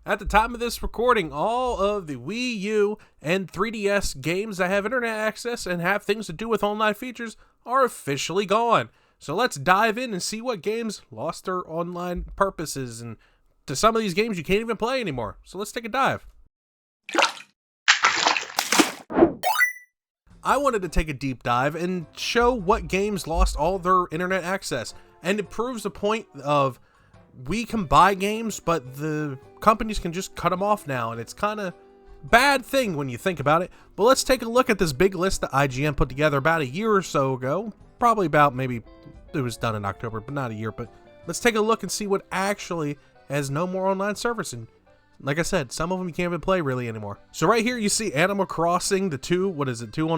At the time of this recording, all of the Wii U and 3DS games that have internet access and have things to do with online features are officially gone. So let's dive in and see what games lost their online purposes, and to some of these games you can't even play anymore. So let's take a dive. I wanted to take a deep dive and show what games lost all their internet access, and it proves the point of we can buy games, but the companies can just cut them off now, and it's kind of bad thing when you think about it. But let's take a look at this big list that IGN put together about a year or so ago, probably about, maybe it was done in October, but not a year. But let's take a look and see what actually has no more online service. And like I said, some of them you can't even play really anymore. So right here you see Animal Crossing, the 2 on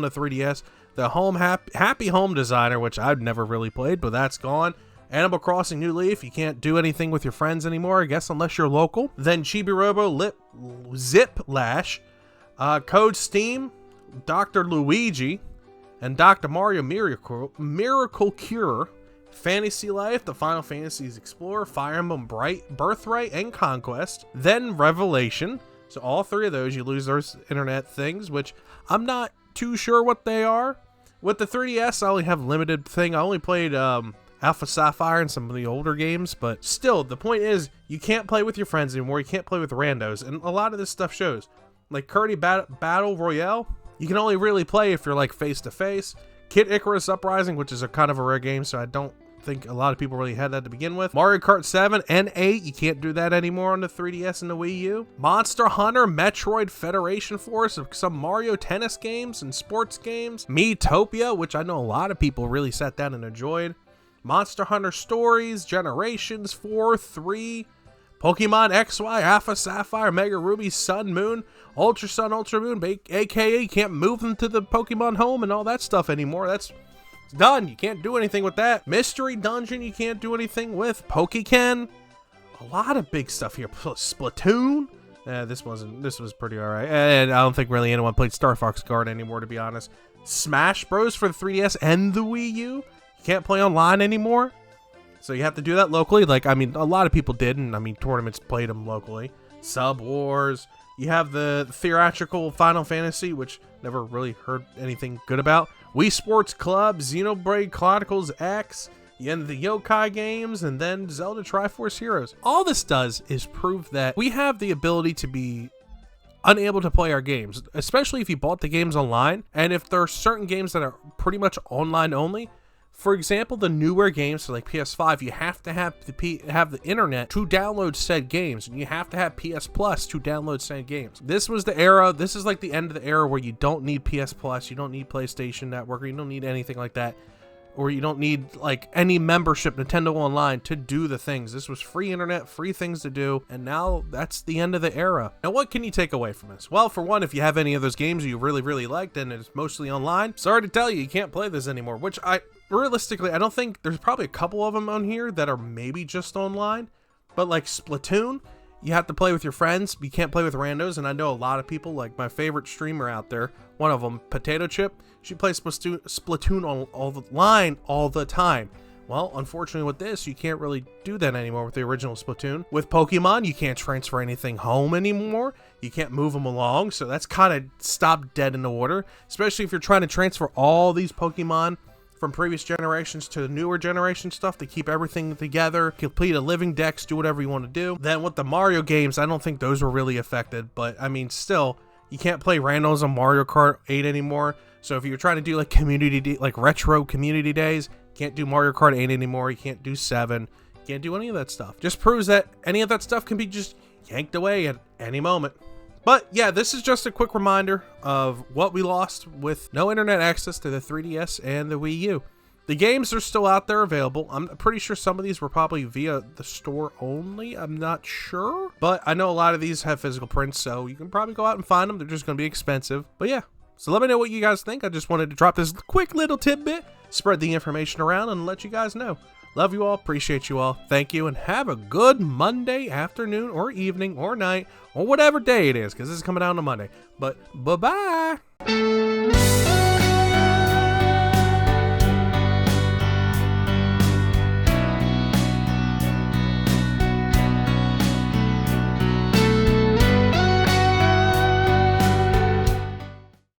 the 3DS, the Happy Home Designer, which I've never really played, but that's gone. Animal Crossing New Leaf, you can't do anything with your friends anymore, I guess, unless you're local. Then Chibi Robo Zip Lash, Code Steam, Dr. Luigi, and Dr. Mario Miracle Cure, Fantasy Life, the Final Fantasies Explorer, Fire Emblem Birthright, and Conquest. Then Revelation. So all three of those, you lose those internet things, which I'm not too sure what they are. With the 3DS, I only have limited thing. I only played Alpha Sapphire and some of the older games, but still, the point is, you can't play with your friends anymore. You can't play with randos, and a lot of this stuff shows. Like Kirby Battle Royale, you can only really play if you're like face-to-face. Kid Icarus Uprising, which is a kind of a rare game, so I don't think a lot of people really had that to begin with. Mario Kart 7 and 8, you can't do that anymore on the 3DS and the Wii U. Monster Hunter, Metroid Federation Force, some Mario tennis games and sports games. Miitopia, which I know a lot of people really sat down and enjoyed. Monster Hunter Stories, Generations 4, 3, Pokemon XY, Alpha Sapphire, Mega Ruby, Sun, Moon, Ultra Sun, Ultra Moon, aka you can't move them to the Pokemon home and all that stuff anymore. That's done. You can't do anything with that. Mystery Dungeon, you can't do anything with. Pokéken, a lot of big stuff here. Splatoon, this was pretty alright. And I don't think really anyone played Star Fox Guard anymore, to be honest. Smash Bros for the 3DS and the Wii U. Can't play online anymore, so you have to do that locally. Like, I mean, a lot of people did, and I mean, tournaments played them locally. Sub Wars, you have the theatrical Final Fantasy, which never really heard anything good about. Wii Sports Club, Xenoblade Chronicles X, and the Yokai games, and then Zelda Triforce Heroes. All this does is prove that we have the ability to be unable to play our games, especially if you bought the games online, and if there are certain games that are pretty much online only. For example, the newer games, so like PS5, you have to have the internet to download said games, and you have to have PS Plus to download said games. This was the era, this is like the end of the era where you don't need PS Plus, you don't need PlayStation Network, or you don't need anything like that, or you don't need like any membership, Nintendo Online, to do the things. This was free internet, free things to do, and now that's the end of the era. Now, what can you take away from this? Well, for one, if you have any of those games you really, really liked and it's mostly online, sorry to tell you, you can't play this anymore, which realistically, I don't think, there's probably a couple of them on here that are maybe just online, but like Splatoon, you have to play with your friends, you can't play with randos, and I know a lot of people, like my favorite streamer out there, one of them, Potato Chip, she plays Splatoon online all the time. Well, unfortunately with this, you can't really do that anymore with the original Splatoon. With Pokemon, you can't transfer anything home anymore. You can't move them along, so that's kind of stopped dead in the water, especially if you're trying to transfer all these Pokemon from previous generations to the newer generation stuff to keep everything together, complete a living dex, do whatever you want to do. Then with the Mario games, I don't think those were really affected, but I mean, still, you can't play randos on Mario Kart 8 anymore. So if you're trying to do like retro community days, you can't do Mario Kart 8 anymore. You can't do 7. You can't do any of that stuff. Just proves that any of that stuff can be just yanked away at any moment. But yeah, this is just a quick reminder of what we lost with no internet access to the 3DS and the Wii U. The games are still out there available. I'm pretty sure some of these were probably via the store only. I'm not sure. But I know a lot of these have physical prints, so you can probably go out and find them. They're just going to be expensive. But yeah, so let me know what you guys think. I just wanted to drop this quick little tidbit, spread the information around, and let you guys know. Love you all, appreciate you all, thank you, and have a good Monday afternoon or evening or night or whatever day it is, because this is coming out on a Monday. But bye-bye.